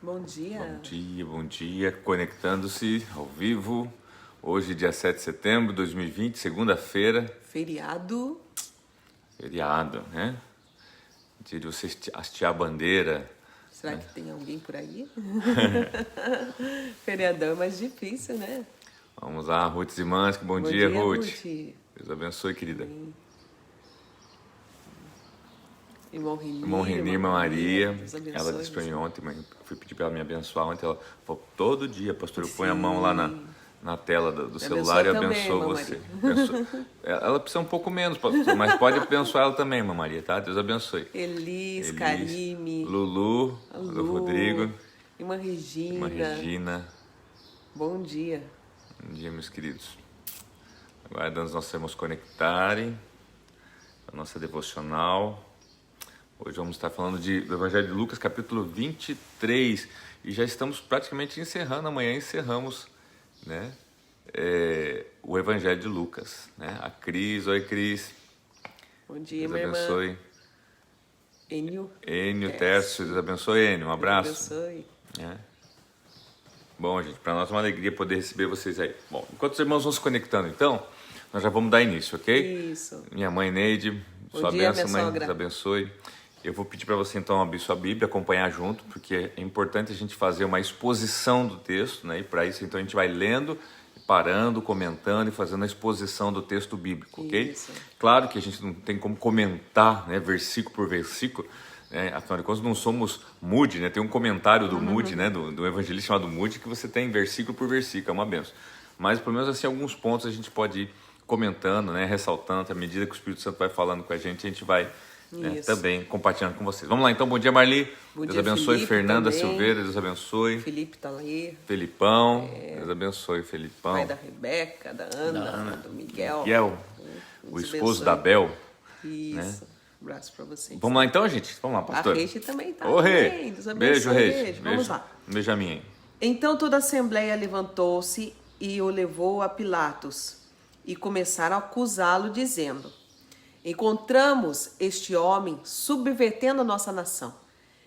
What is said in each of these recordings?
Bom dia. Bom dia, bom dia. Conectando-se ao vivo. Hoje, dia 7 de setembro de 2020, segunda-feira. Feriado. Feriado, né? Dia de você hastear a bandeira. Será que tem alguém por aí? Feriadão é mais difícil, né? Vamos lá, Ruth Zimanski. Bom dia, Ruth. Deus abençoe, querida. Irmão Renir, irmã Maria. Ela disse para mim ontem, mas fui pedir para ela me abençoar ontem. Ela falou, todo dia, pastor, eu ponho a mão lá na tela do celular e abençoo você. Ela precisa um pouco menos, pastor, mas pode abençoar ela também, irmã Maria, tá? Deus abençoe. Elis, Karime, Lulu, Rodrigo, irmã Regina. Bom dia. Bom dia, meus queridos. Aguardando os nossos irmãos conectarem a nossa devocional. Hoje vamos estar falando do Evangelho de Lucas, capítulo 23. E já estamos praticamente encerrando, amanhã encerramos, né, o Evangelho de Lucas. Né? A Cris, oi Cris. Bom dia, Deus abençoe. Enio Tércio, Deus abençoe, Enio. Um abraço. Deus abençoe. Bom, gente, para nós é uma alegria poder receber vocês aí. Bom, enquanto os irmãos vão se conectando, então, nós já vamos dar início, ok? Isso. Minha mãe Neide, sua bênção, mãe, Deus abençoe. Eu vou pedir para você, então, abrir sua Bíblia, acompanhar junto, porque é importante a gente fazer uma exposição do texto, né? E para isso, então, a gente vai lendo, parando, comentando e fazendo a exposição do texto bíblico, ok? Isso. Claro que a gente não tem como comentar, né, versículo por versículo, né? Afinal de contas, não somos Moody, né? Tem um comentário do Moody, né? Do evangelista chamado Moody, que você tem versículo por versículo, é uma benção. Mas, pelo menos, assim, alguns pontos a gente pode ir comentando, né? Ressaltando, à medida que o Espírito Santo vai falando com a gente vai... também compartilhando com vocês. Vamos lá, então. Bom dia, Marli. Deus abençoe. Felipe, Fernanda também. Silveira, Deus abençoe. Felipe tá aí. Felipão, Deus abençoe, Felipão. Pai da Rebeca, da Ana, do Miguel. O esposo da Bel. Isso. Né? Um abraço pra vocês. Vamos lá, então, gente. Vamos lá, pastor. A Reis também tá. Ô, Rei. Deus abençoe. Beijo, Reis. Vamos lá. Um beijo a mim. Então toda a assembleia levantou-se e o levou a Pilatos e começaram a acusá-lo, dizendo: encontramos este homem subvertendo a nossa nação.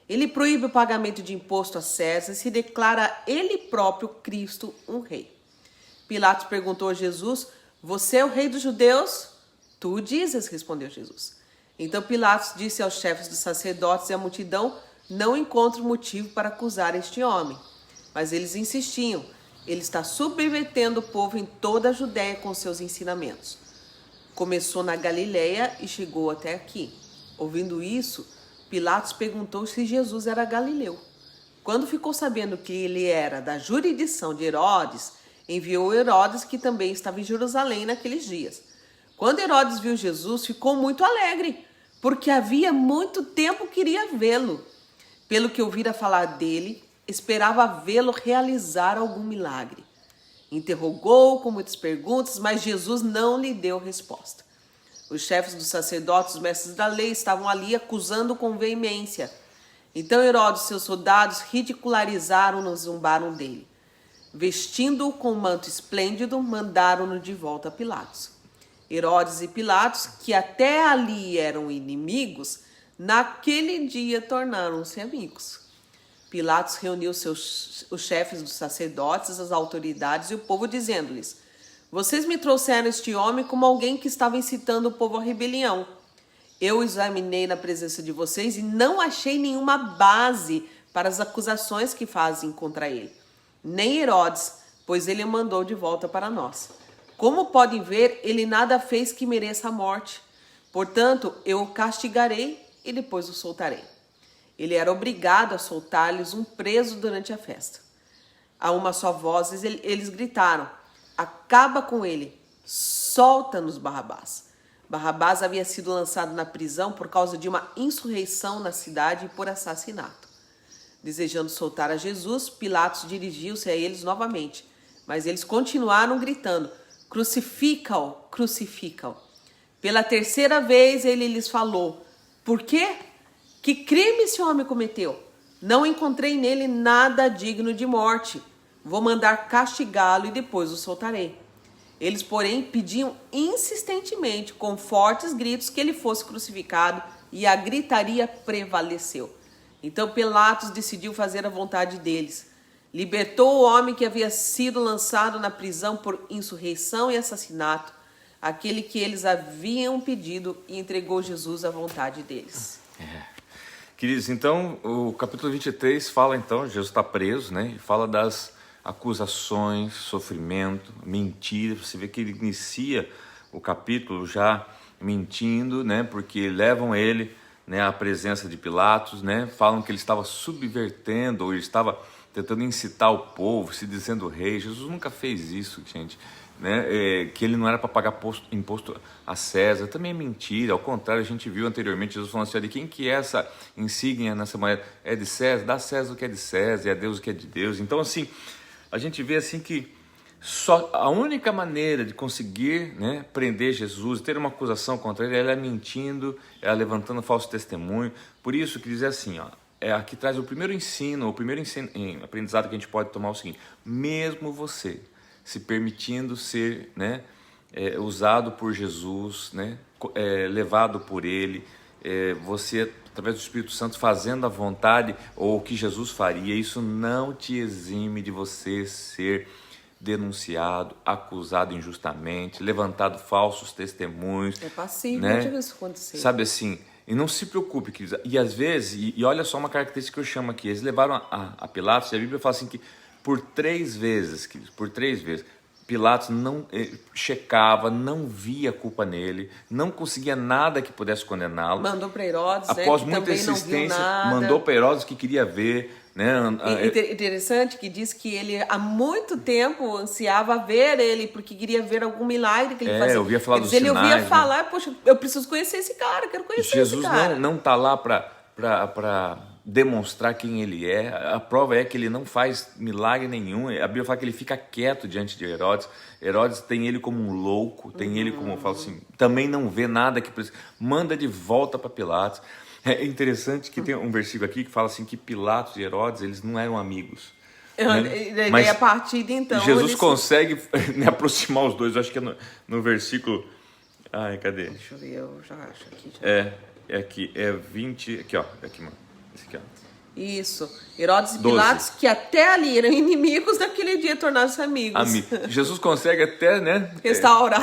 Ele proíbe o pagamento de imposto a César e se declara ele próprio Cristo um rei. Pilatos perguntou a Jesus: você é o rei dos judeus? Tu o dizes, respondeu Jesus. Então Pilatos disse aos chefes dos sacerdotes e à multidão: não encontro motivo para acusar este homem. Mas eles insistiam: ele está subvertendo o povo em toda a Judéia com seus ensinamentos. Começou na Galileia e chegou até aqui. Ouvindo isso, Pilatos perguntou se Jesus era galileu. Quando ficou sabendo que ele era da jurisdição de Herodes, enviou Herodes, que também estava em Jerusalém naqueles dias. Quando Herodes viu Jesus, ficou muito alegre, porque havia muito tempo queria vê-lo. Pelo que ouvira falar dele, esperava vê-lo realizar algum milagre. Interrogou com muitas perguntas, mas Jesus não lhe deu resposta. Os chefes dos sacerdotes, os mestres da lei, estavam ali acusando com veemência. Então Herodes e seus soldados ridicularizaram-no e zombaram dele. Vestindo-o com um manto esplêndido, mandaram-no de volta a Pilatos. Herodes e Pilatos, que até ali eram inimigos, naquele dia tornaram-se amigos. Pilatos reuniu os chefes dos sacerdotes, as autoridades e o povo, dizendo-lhes: vocês me trouxeram este homem como alguém que estava incitando o povo à rebelião. Eu o examinei na presença de vocês e não achei nenhuma base para as acusações que fazem contra ele. Nem Herodes, pois ele o mandou de volta para nós. Como podem ver, ele nada fez que mereça a morte. Portanto, eu o castigarei e depois o soltarei. Ele era obrigado a soltar-lhes um preso durante a festa. A uma só voz, eles gritaram: acaba com ele, solta-nos Barrabás. Barrabás havia sido lançado na prisão por causa de uma insurreição na cidade e por assassinato. Desejando soltar a Jesus, Pilatos dirigiu-se a eles novamente, mas eles continuaram gritando: crucifica-o, crucifica-o. Pela terceira vez ele lhes falou: por quê? Que crime esse homem cometeu? Não encontrei nele nada digno de morte. Vou mandar castigá-lo e depois o soltarei. Eles, porém, pediam insistentemente, com fortes gritos, que ele fosse crucificado, e a gritaria prevaleceu. Então Pilatos decidiu fazer a vontade deles. Libertou o homem que havia sido lançado na prisão por insurreição e assassinato, aquele que eles haviam pedido, e entregou Jesus à vontade deles. Queridos, então, o capítulo 23 fala, então, Jesus está preso, né? E fala das acusações, sofrimento, mentira. Você vê que ele inicia o capítulo já mentindo, né? Porque levam ele, né, à presença de Pilatos, né? Falam que ele estava subvertendo, ou ele estava tentando incitar o povo, se dizendo rei. Jesus nunca fez isso, gente. Né? Que ele não era para pagar imposto a César, também é mentira. Ao contrário, a gente viu anteriormente Jesus falando assim: de quem que é essa insígnia nessa moeda? É de César? Dá a César o que é de César, e a Deus o que é de Deus. Então, assim, a gente vê assim que só a única maneira de conseguir, né, prender Jesus, ter uma acusação contra ele, ela é mentindo, ela levantando falso testemunho. Por isso que diz assim, ó, aqui traz o primeiro ensino, aprendizado que a gente pode tomar é o seguinte: mesmo você se permitindo ser, né, usado por Jesus, né, levado por Ele, você, através do Espírito Santo, fazendo a vontade ou o que Jesus faria, isso não te exime de você ser denunciado, acusado injustamente, levantado falsos testemunhos. É passível, né? de isso acontecer. Sabe assim, e não se preocupe, queridos. E às vezes, e olha só uma característica que eu chamo aqui, eles levaram a Pilatos, e a Bíblia fala assim que por 3 vezes, queridos, por 3 vezes, Pilatos não checava, não via culpa nele, não conseguia nada que pudesse condená-lo. Mandou para Herodes, após que muita também insistência, não viu nada. mandou para Herodes que queria ver. Né? Interessante que diz que ele há muito tempo ansiava ver ele, porque queria ver algum milagre que ele fazia. Eu ouvia falar dos ele sinais, ouvia falar, poxa, eu preciso conhecer esse cara, quero conhecer Jesus esse cara. não está lá para demonstrar quem ele é. A prova é que ele não faz milagre nenhum. A Bíblia fala que ele fica quieto diante de Herodes. Herodes tem ele como um louco, tem ele como, eu falo assim, também não vê nada que precisa. Manda de volta para Pilatos. É interessante que tem um versículo aqui que fala assim que Pilatos e Herodes, eles não eram amigos. Né? Mas a partir de então... Jesus consegue aproximar os dois. Eu acho que é no versículo... Ai, cadê? Deixa eu ver, eu já acho aqui. É aqui, é 20... Aqui, ó. Aqui, mano. Esse aqui, ó. Isso. Herodes e 12. Pilatos, que até ali eram inimigos, naquele dia tornaram-se amigos. Jesus consegue até, né,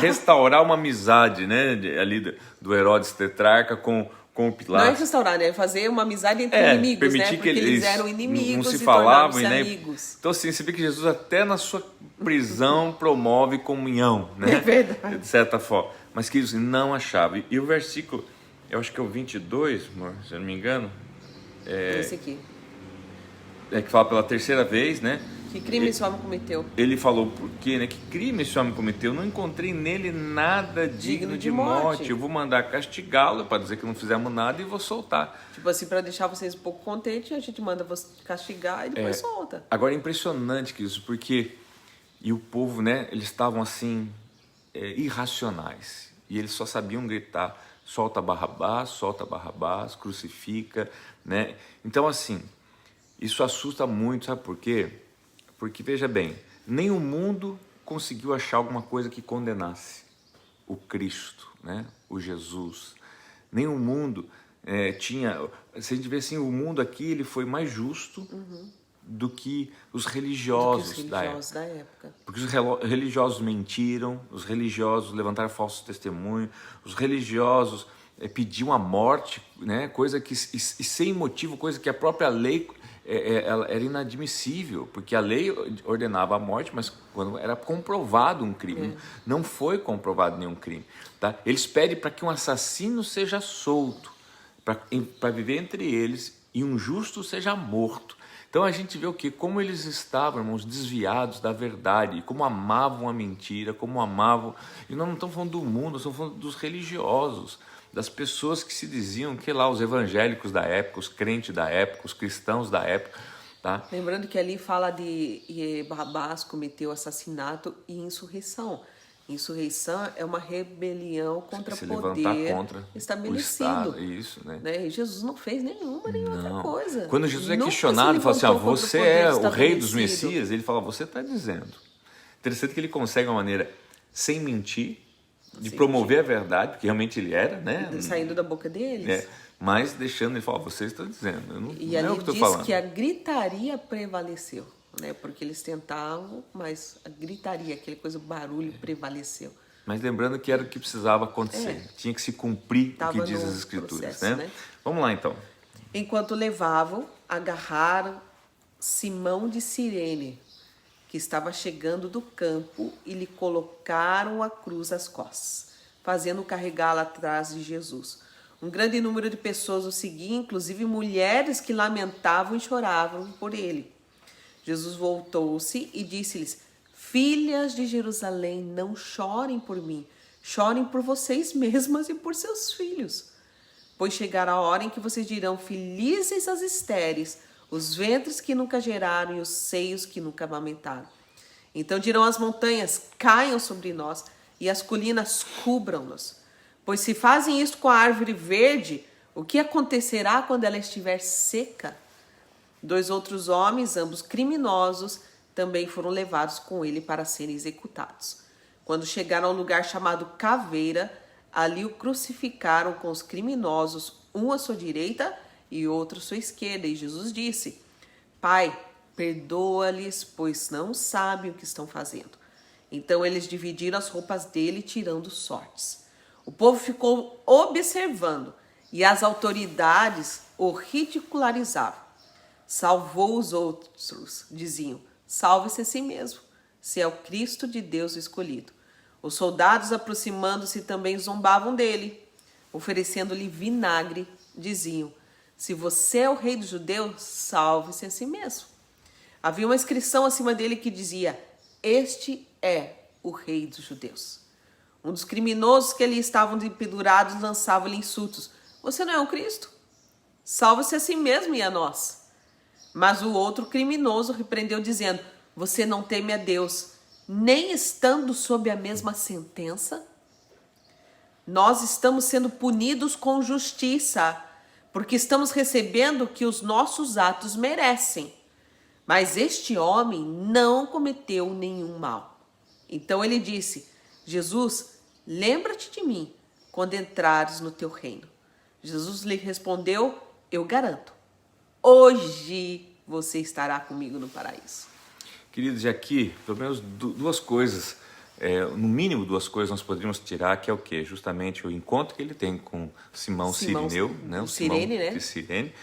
restaurar uma amizade, né, ali do Herodes tetrarca com o Pilatos. Não é restaurar, né? Fazer uma amizade entre inimigos, né? Porque eles eram inimigos, não se falavam, e né? amigos. Então, assim, você vê que Jesus até na sua prisão promove comunhão, né? É verdade. De certa forma. Mas que eles não achavam. E o versículo, eu acho que é o 22, amor, se eu não me engano. Esse aqui. Que fala pela terceira vez, né? Que crime esse homem cometeu? Ele falou, por quê, né? Que crime esse homem cometeu? Não encontrei nele nada digno de morte. Eu vou mandar castigá-lo para dizer que não fizemos nada e vou soltar. Tipo assim, para deixar vocês um pouco contentes, a gente manda você castigar e depois solta. Agora é impressionante que isso, porque e o povo, né? Eles estavam assim irracionais e eles só sabiam gritar: solta Barrabás, crucifica, né? Então assim, isso assusta muito, sabe por quê? Porque, veja bem, nem o mundo conseguiu achar alguma coisa que condenasse o Cristo, né? O Jesus. Nem o mundo tinha... Se a gente vê assim, o mundo aqui ele foi mais justo do que os religiosos, da época. Porque os religiosos mentiram, os religiosos levantaram falsos testemunhos, os religiosos pediam a morte, né? Coisa que, e sem motivo, coisa que a própria lei... ela era inadmissível, porque a lei ordenava a morte, mas quando era comprovado um crime, não foi comprovado nenhum crime, tá? Eles pedem para que um assassino seja solto, para viver entre eles, e um justo seja morto. Então a gente vê o que? Como eles estavam, irmãos, desviados da verdade, como amavam a mentira, como amavam, e nós não estamos falando do mundo, nós estamos falando dos religiosos, das pessoas que se diziam, que lá, os evangélicos da época, os crentes da época, os cristãos da época, tá? Lembrando que ali fala de Barrabás cometeu assassinato e insurreição. Insurreição é uma rebelião contra o poder contra estabelecido. O Estado, isso, né? E Jesus não fez nem outra coisa. Quando Jesus é questionado, ele fala assim, você é o rei dos Messias, ele fala, você está dizendo. Interessante que ele consegue uma maneira sem mentir, de promover a verdade, porque realmente ele era, né? Saindo da boca deles. mas deixando ele falar, vocês estão dizendo, eu não, E não é o ali que estou diz falando. que a gritaria prevaleceu, né? Porque eles tentavam, mas a gritaria, aquele coisa, o barulho prevaleceu. Mas lembrando que era o que precisava acontecer, tinha que se cumprir o que diz no as Escrituras, processo, né? né? Vamos lá então. Enquanto levavam, agarraram Simão de Cirene, que estava chegando do campo, e lhe colocaram a cruz às costas, fazendo carregá-la atrás de Jesus. Um grande número de pessoas o seguiam, inclusive mulheres que lamentavam e choravam por ele. Jesus voltou-se e disse-lhes: Filhas de Jerusalém, não chorem por mim, chorem por vocês mesmas e por seus filhos. Pois chegará a hora em que vocês dirão: felizes as estéreis, os ventres que nunca geraram e os seios que nunca amamentaram. Então dirão as montanhas: caiam sobre nós, e as colinas cubram-nos. Pois se fazem isto com a árvore verde, o que acontecerá quando ela estiver seca? 2 outros homens, ambos criminosos, também foram levados com ele para serem executados. Quando chegaram ao lugar chamado Caveira, ali o crucificaram com os criminosos, um à sua direita e outro à sua esquerda. E Jesus disse: Pai, perdoa-lhes, pois não sabem o que estão fazendo. Então eles dividiram as roupas dele, tirando sortes. O povo ficou observando e as autoridades o ridicularizavam. Salvou os outros, diziam: salve-se a si mesmo, se é o Cristo de Deus escolhido. Os soldados, aproximando-se, também zombavam dele, oferecendo-lhe vinagre, diziam: se você é o rei dos judeus, salve-se a si mesmo. Havia uma inscrição acima dele que dizia: este é o rei dos judeus. Um dos criminosos que ali estavam pendurados lançava-lhe insultos: você não é o Cristo? Salve-se a si mesmo e a nós. Mas o outro criminoso repreendeu, dizendo: você não teme a Deus, nem estando sob a mesma sentença? Nós estamos sendo punidos com justiça, porque estamos recebendo o que os nossos atos merecem. Mas este homem não cometeu nenhum mal. Então ele disse: Jesus, lembra-te de mim quando entrares no teu reino. Jesus lhe respondeu: eu garanto, hoje você estará comigo no paraíso. Queridos, e aqui, pelo menos duas coisas, no mínimo 2 coisas nós poderíamos tirar, que é o quê? Justamente o encontro que ele tem com Simão Cirineu, né? O Cirene, Simão né? de Cirene.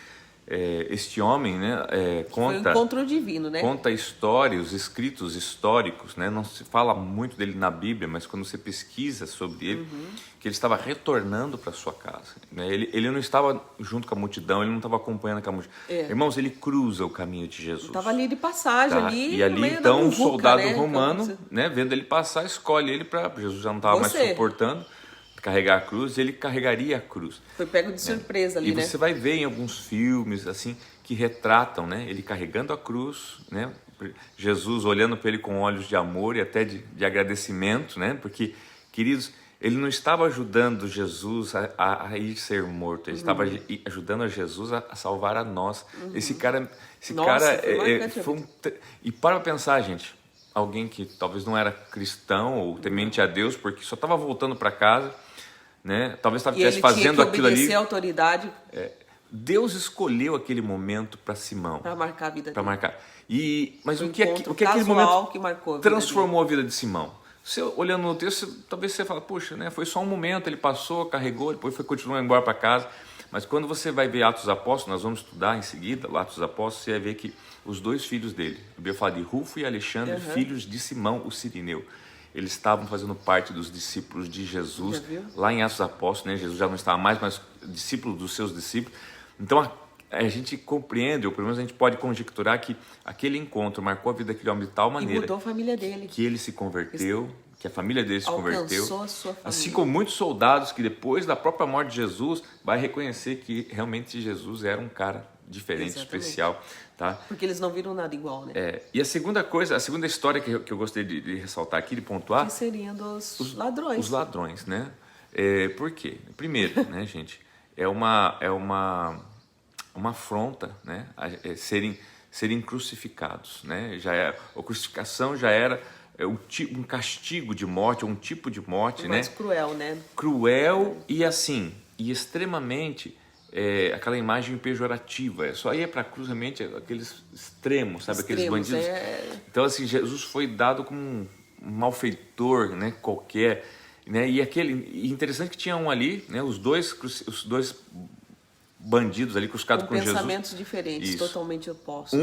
Este homem, né, Foi um encontro divino, né? conta histórias, os escritos históricos, né? Não se fala muito dele na Bíblia, mas quando você pesquisa sobre ele, que ele estava retornando para sua casa, né? Ele não estava junto com a multidão, ele não estava acompanhando aquela multidão. Irmãos, ele cruza o caminho de Jesus. Estava ali de passagem, Tá? ali E ali no meio então da o muvuca, soldado né? romano, né, vendo ele passar, escolhe ele para Jesus já não estava mais suportando carregar a cruz, ele carregaria a cruz. Foi pego de surpresa ali, né? E você vai ver em alguns filmes assim que retratam, né, ele carregando a cruz, né, Jesus olhando para ele com olhos de amor e até de agradecimento, né, porque, queridos, ele não estava ajudando Jesus a ir ser morto, ele estava ajudando a Jesus a salvar a nós. Esse cara foi e para pensar, gente, alguém que talvez não era cristão ou temente a Deus, porque só estava voltando para casa, né? Talvez estivesse fazendo aquilo ali. Obedecer a autoridade. Deus escolheu aquele momento para Simão. Para marcar a vida dele. Para marcar. Mas o que aquele casual momento que marcou transformou a vida de Simão? Você, olhando no texto, talvez você fale: puxa, né? Foi só um momento, ele passou, carregou, depois continuou embora para casa. Mas quando você vai ver Atos dos Apóstolos, nós vamos estudar em seguida Atos dos Apóstolos, você vai ver que os 2 filhos dele, a Bíblia fala de Rufo e Alexandre, filhos de Simão, o Cirineu, eles estavam fazendo parte dos discípulos de Jesus, lá em Atos dos Apóstolos, né? Jesus já não estava mais, mas discípulo dos seus discípulos. Então a gente compreende, ou pelo menos a gente pode conjecturar que aquele encontro marcou a vida daquele homem de tal maneira, e mudou a família dele, que ele se converteu, que a família dele se converteu, a sua família. Assim como muitos soldados que depois da própria morte de Jesus vai reconhecer que realmente Jesus era um cara diferente, especial, tá? Porque eles não viram nada igual, né? E a segunda história que eu gostei de ressaltar aqui, de pontuar, que seriam dos ladrões. Os ladrões, né? Por quê? Primeiro, né, gente, é uma afronta, né? Serem crucificados, né? A crucificação já era um castigo de morte, um tipo de morte, mais né? Cruel, né? Cruel e assim, e extremamente aquela imagem pejorativa. Só ia para a cruz realmente aqueles extremos, sabe? Aqueles bandidos. Então, assim, Jesus foi dado como um malfeitor, né? Qualquer, né? E interessante que tinha um ali, né? Os dois bandidos ali crucificados com Jesus. Pensamentos diferentes, totalmente opostos.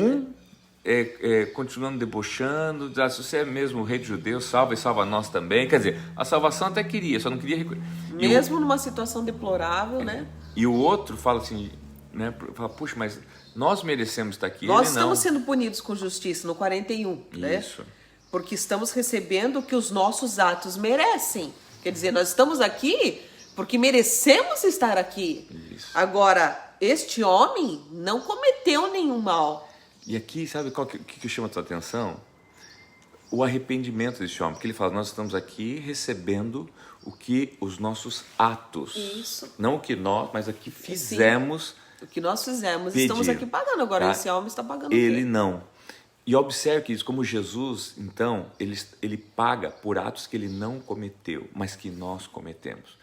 Continuando debochando, se você é mesmo o rei dos judeus, salva e salva nós também. Quer dizer, a salvação até queria, só não queria... Mesmo numa situação deplorável, né? E o outro fala assim, né? Fala, puxa, mas nós merecemos estar aqui. Nós estamos sendo punidos com justiça no 41, né? Isso. Porque estamos recebendo o que os nossos atos merecem. Quer dizer, nós estamos aqui porque merecemos estar aqui. Isso. Agora, este homem não cometeu nenhum mal. E aqui, sabe o que chama a tua atenção? O arrependimento desse homem. Porque ele fala, nós estamos aqui recebendo o que os nossos atos. Isso. Não o que nós, mas o que fizemos. Sim. O que nós fizemos. Pedir. Estamos aqui pagando. Agora, esse homem está pagando o quê? Ele não. E observe que isso, como Jesus, então, ele paga por atos que ele não cometeu, mas que nós cometemos.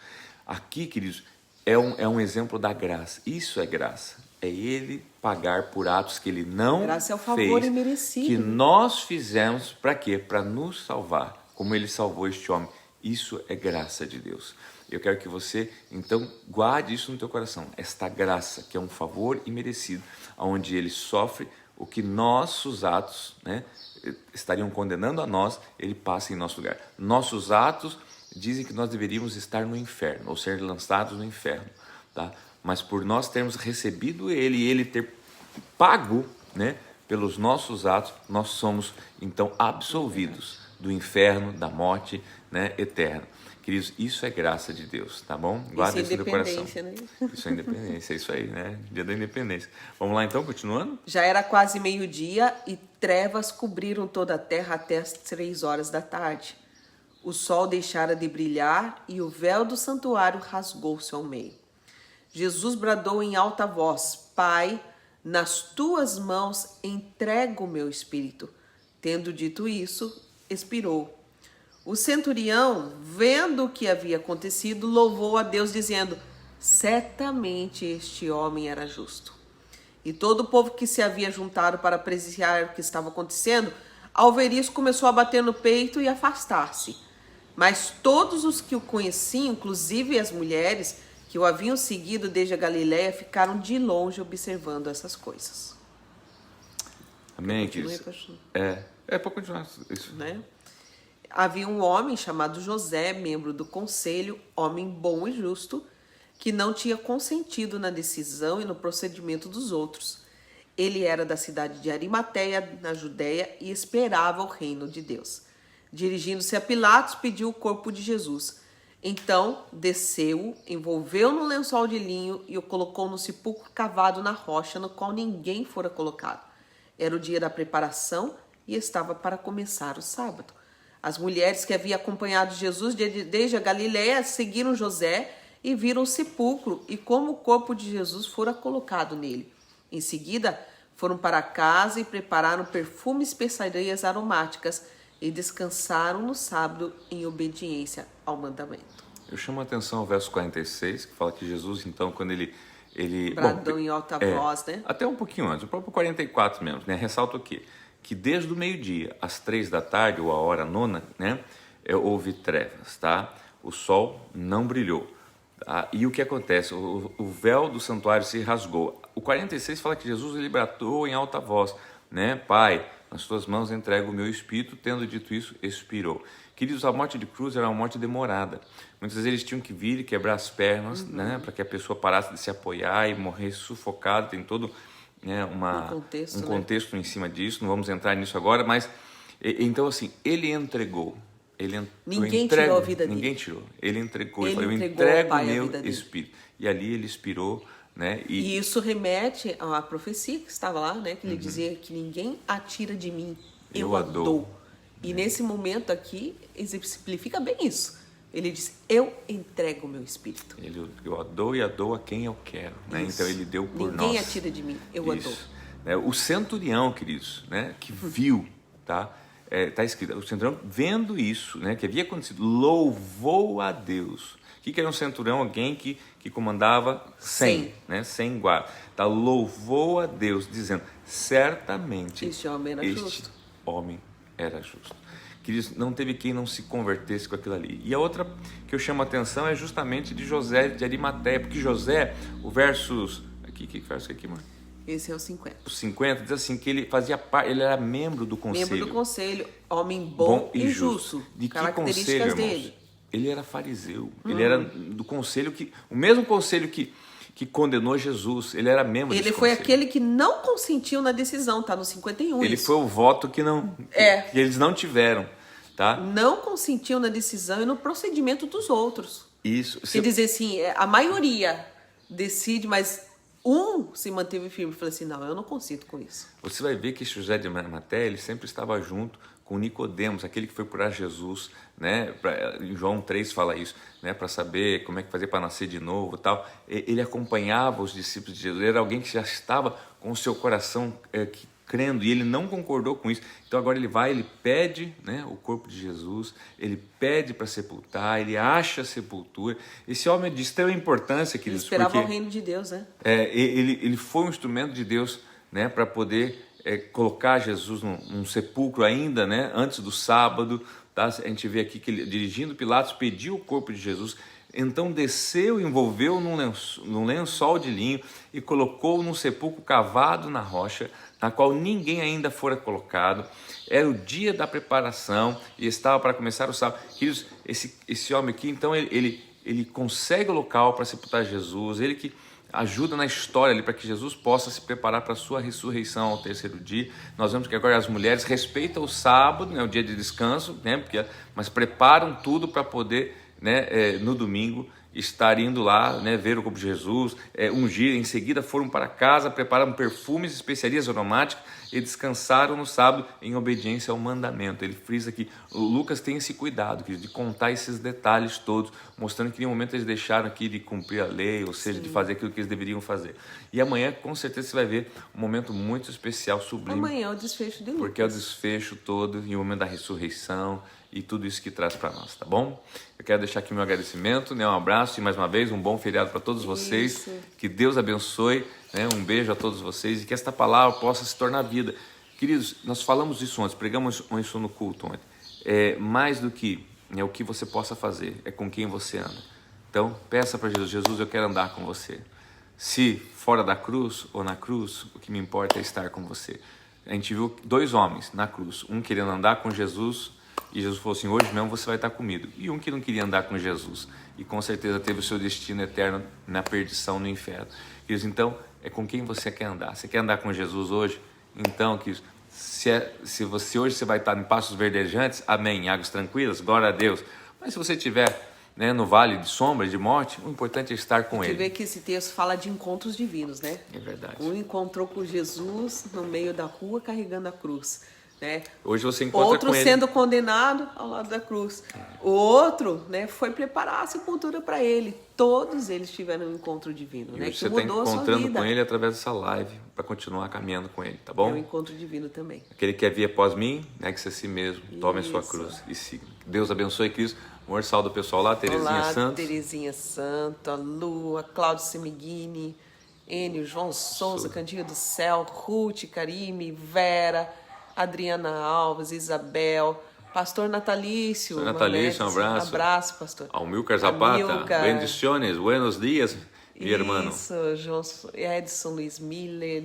Aqui, queridos, é um exemplo da graça. Isso é graça. É ele pagar por atos que ele não fez. Graça é o favor imerecido. Que nós fizemos para quê? Para nos salvar, como ele salvou este homem. Isso é graça de Deus. Eu quero que você, então, guarde isso no teu coração. Esta graça, que é um favor imerecido, onde ele sofre o que nossos atos, né, estariam condenando a nós, ele passa em nosso lugar. Nossos atos dizem que nós deveríamos estar no inferno, ou ser lançados no inferno, tá? Mas por nós termos recebido ele e ele ter pago, né, pelos nossos atos, nós somos então absolvidos do inferno, da morte, né, eterna. Queridos, isso é graça de Deus, tá bom? Guarda isso no teu coração. Né? Isso é independência, é isso aí, né? Dia da independência. Vamos lá então, continuando? Já era quase meio-dia e trevas cobriram toda a terra até as 3 horas da tarde. O sol deixara de brilhar e o véu do santuário rasgou-se ao meio. Jesus bradou em alta voz: Pai, nas tuas mãos entrego o meu espírito. Tendo dito isso, expirou. O centurião, vendo o que havia acontecido, louvou a Deus, dizendo: certamente este homem era justo. E todo o povo que se havia juntado para presenciar o que estava acontecendo, ao ver isso, começou a bater no peito e afastar-se. Mas todos os que o conheciam, inclusive as mulheres que o haviam seguido desde a Galiléia, ficaram de longe observando essas coisas. Amém, queridos? Para continuar isso. Né? Havia um homem chamado José, membro do conselho, homem bom e justo, que não tinha consentido na decisão e no procedimento dos outros. Ele era da cidade de Arimateia, na Judéia, e esperava o reino de Deus. Dirigindo-se a Pilatos, pediu o corpo de Jesus. Então desceu, envolveu num lençol de linho e o colocou no sepulcro cavado na rocha, no qual ninguém fora colocado. Era o dia da preparação e estava para começar o sábado. As mulheres que haviam acompanhado Jesus desde a Galiléia seguiram José e viram o sepulcro e como o corpo de Jesus fora colocado nele. Em seguida, foram para casa e prepararam perfumes e especiarias aromáticas e descansaram no sábado em obediência ao mandamento. Eu chamo a atenção ao verso 46, que fala que Jesus, então, quando ele bradou em alta voz, né? Até um pouquinho antes, o próprio 44 mesmo, né? Ressalta o quê? Que desde o meio-dia às 3 da tarde, ou a hora nona, né? Houve trevas, tá? O sol não brilhou. Tá? E o que acontece? O véu do santuário se rasgou. O 46 fala que Jesus ele bradou em alta voz, né? Pai, nas tuas mãos entrego o meu espírito, tendo dito isso, expirou. Queridos, a morte de cruz era uma morte demorada. Muitas vezes eles tinham que vir e quebrar as pernas, né? Para que a pessoa parasse de se apoiar e morresse sufocada. Tem todo, né, um contexto, né, em cima disso. Não vamos entrar nisso agora, mas então assim, ele entregou. Ninguém tirou a vida dele. Ninguém tirou. Ele entregou. Ele falou, eu entregou entrego ao Pai meu espírito. E ali ele expirou, né? E isso remete à profecia que estava lá, né? Que ele dizia que ninguém atira de mim, eu a dou. E nesse momento aqui, exemplifica bem isso. Ele diz, eu entrego o meu espírito. Eu a dou e a dou a quem eu quero, né? Então ele deu por nós. Ninguém atira de mim, eu a dou. O centurião, queridos, né? Que viu, tá? está escrito, o centurião vendo isso, né, que havia acontecido, louvou a Deus. O que era um centurião? Alguém que comandava 100, né, 100 guardas. Tá, louvou a Deus, dizendo, certamente este homem era justo. Queridos, não teve quem não se convertesse com aquilo ali. E a outra que eu chamo a atenção é justamente de José de Arimateia, porque José, o versos... Que verso aqui, mano? Esse é o 50. O 50 diz assim, que ele fazia parte, ele era membro do conselho. Membro do conselho, homem bom e justo. De que características conselho, irmãos? dele. Ele era fariseu, ele era do conselho o mesmo conselho que condenou Jesus, ele era membro desse Ele foi conselho. aquele que não consentiu na decisão, tá no 51 Ele isso. foi o voto que eles não tiveram, tá? Não consentiu na decisão e no procedimento dos outros. Isso. Quer dizer assim, a maioria decide, mas um se manteve firme e falou assim, não, eu não consinto com isso. Você vai ver que José de Arimateia, ele sempre estava junto com Nicodemos, aquele que foi procurar Jesus, né? Em João 3 fala isso, né? Para saber como é que fazer para nascer de novo, tal. Ele acompanhava os discípulos de Jesus. Ele era alguém que já estava com o seu coração crendo, e ele não concordou com isso. Então agora ele vai, ele pede, né, o corpo de Jesus, ele pede para sepultar, ele acha a sepultura. Esse homem é de extrema importância, queridos. Ele esperava porque o reino de Deus, né? Ele foi um instrumento de Deus, né, para poder colocar Jesus num sepulcro ainda, né, antes do sábado. Tá? A gente vê aqui que ele, dirigindo Pilatos, pediu o corpo de Jesus. Então desceu, envolveu num lençol de linho e colocou num sepulcro cavado na rocha, na qual ninguém ainda fora colocado. Era o dia da preparação e estava para começar o sábado. Queridos, esse homem aqui, então, ele consegue o local para sepultar Jesus, ele que ajuda na história ali para que Jesus possa se preparar para a sua ressurreição ao terceiro dia. Nós vemos que agora as mulheres respeitam o sábado, né, o dia de descanso, né, mas preparam tudo para poder, né, no domingo estar indo lá, né, ver o corpo de Jesus, ungir. Em seguida foram para casa, prepararam perfumes e especiarias aromáticas e descansaram no sábado em obediência ao mandamento. Ele frisa aqui, o Lucas tem esse cuidado de contar esses detalhes todos, mostrando que em nenhum momento eles deixaram aqui de cumprir a lei, ou seja, de fazer aquilo que eles deveriam fazer. E amanhã, com certeza, você vai ver um momento muito especial, sublime. Amanhã é o desfecho de Lucas. Porque é o desfecho todo e o momento da ressurreição e tudo isso que traz para nós, tá bom? Eu quero deixar aqui meu agradecimento, né? Um abraço e mais uma vez um bom feriado para todos vocês. Isso. Que Deus abençoe, né? Um beijo a todos vocês e que esta palavra possa se tornar vida. Queridos, nós falamos isso ontem, pregamos isso no culto ontem. Mais do que o que você possa fazer, é com quem você anda. Então, peça para Jesus, Jesus, eu quero andar com você. Se fora da cruz ou na cruz, o que me importa é estar com você. A gente viu 2 homens na cruz, um querendo andar com Jesus, e Jesus falou assim, hoje mesmo você vai estar comigo. E um que não queria andar com Jesus, e com certeza teve o seu destino eterno na perdição, no inferno. Queridos, então, é com quem você quer andar. Você quer andar com Jesus hoje? Então, queridos, se você hoje você vai estar em pastos verdejantes, amém, em águas tranquilas, glória a Deus. Mas se você estiver, né, no vale de sombra, de morte, o importante é estar com Ele. Você vê que esse texto fala de encontros divinos, né? É verdade. Um encontrou com Jesus no meio da rua carregando a cruz, né? Hoje você encontra outro com Ele. sendo condenado ao lado da cruz. O outro, né, foi preparar a sepultura para ele. Todos eles tiveram um encontro divino, E né? hoje Que você está mudou a sua encontrando vida. com Ele através dessa live, para continuar caminhando com Ele, tá bom? É um encontro divino também. Aquele que quer vir após mim, negue-se a si mesmo, tome a sua Isso. cruz e siga. Deus abençoe, Cristo. Amor, salve do pessoal lá, Terezinha Olá, Santos. Terezinha Santos, a Lua, Cláudio Semiguini, Enio, João Souza, Candido do Céu, Ruth, Karime, Vera, Adriana Alves, Isabel, Pastor Natalício. Pastor Natalício, um abraço. Abraço, pastor. Almilcar Zapata, Amilcar. bendiciones, buenos dias, mi hermano. Isso, Edson Luiz Miller,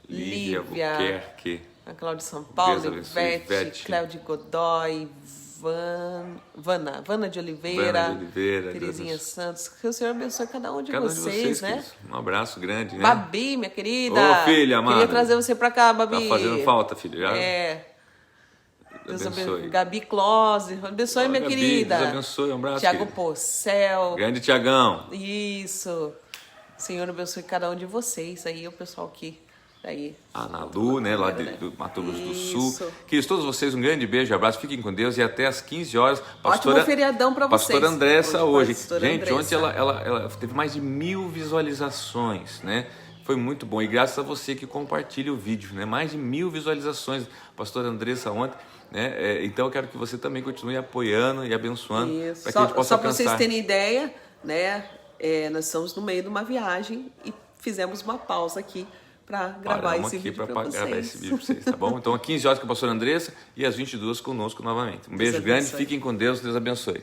Lívia Lívia, Buquerque. a Cláudia de São Paulo, Deus abençoe, Ivete, Ivete. Cléudio Godoy, Vana de Oliveira, Vana de Oliveira, Terezinha Deus. Santos. Que o Senhor abençoe cada um de Cada um vocês, né? queridos. Um abraço grande, né? Babi, minha querida. Ô, filha amada. Queria trazer você pra cá, Babi. Tá fazendo falta, filho. Já? Deus abençoe. Gabi Close. Abençoe, minha Gabi, querida. Deus abençoe, um abraço, Tiago querida. Porcel. Grande Tiagão. Isso. Senhor abençoe cada um de vocês aí, o pessoal que daí. A Nalu, né, lá do Mato Grosso do Sul. Isso. Queridos, todos vocês, um grande beijo, abraço, fiquem com Deus e até às 15 horas. Ótimo feriadão pra vocês. Pastora Andressa hoje. Pastora Gente, Andressa. ontem ela teve mais de 1000 visualizações, né? Foi muito bom. E graças a você que compartilha o vídeo, né? Mais de 1000 visualizações, pastora Andressa ontem. Né? Então eu quero que você também continue apoiando e abençoando para que a gente possa só para alcançar. vocês terem ideia, né? Nós estamos no meio de uma viagem e fizemos uma pausa aqui para gravar esse vídeo para vocês. Gravar esse vídeo para vocês, tá bom? Então, às 15 horas com a pastora Andressa e às 22 conosco novamente. Um beijo grande, fiquem com Deus, Deus abençoe.